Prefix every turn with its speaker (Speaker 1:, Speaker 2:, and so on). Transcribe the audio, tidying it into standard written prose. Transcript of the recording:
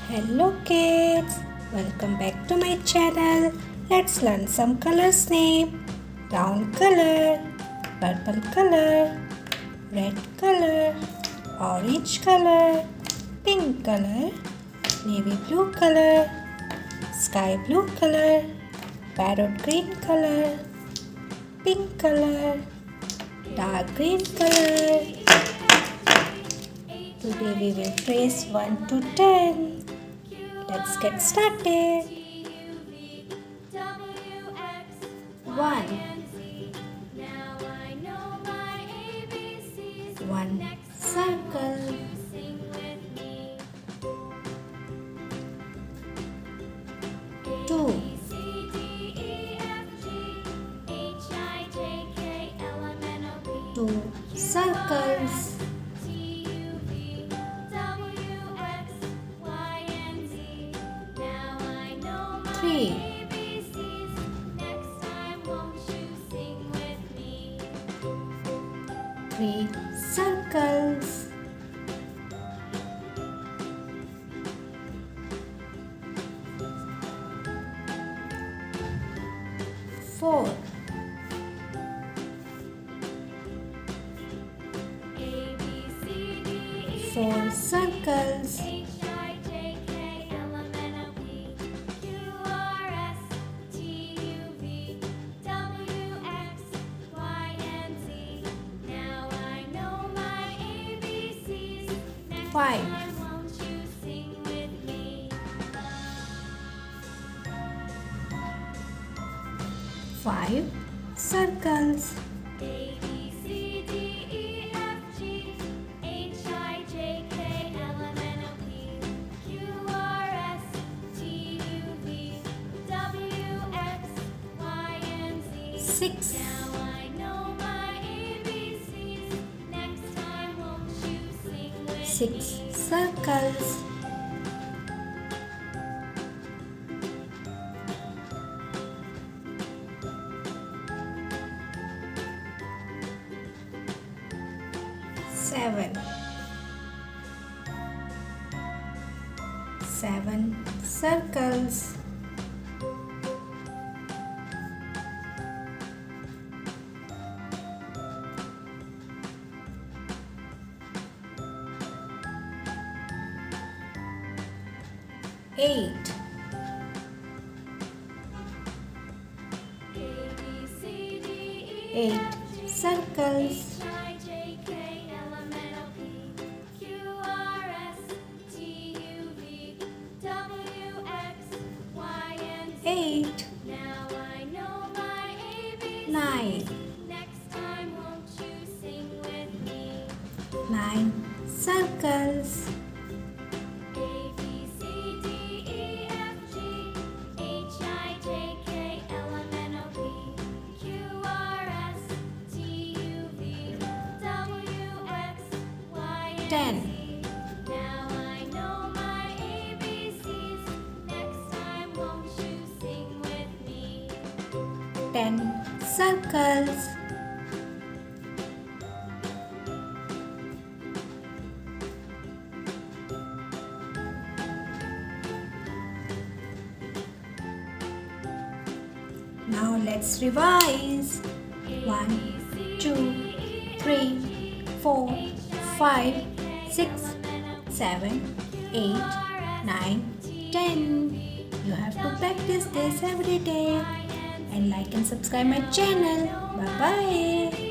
Speaker 1: Hello kids, welcome back to my channel. Let's learn some colors name. Brown color, purple color, red color, orange color, pink color, navy blue color, sky blue color, parrot green color, pink color, dark green color. Today we will trace 1 to 10. Let's get started. 1 circle. 2 2 circles. 3 3 circles. 4 4 circles. 5 5 circles. 6 6 circles. 7 7 circles. 8 8 circles. 8 9 9 circles. 10 10 circles. 'Now let's revise. 1 2 3 4 5 6 7 8 9 10. You have to practice this every day and like and subscribe my channel. Bye bye.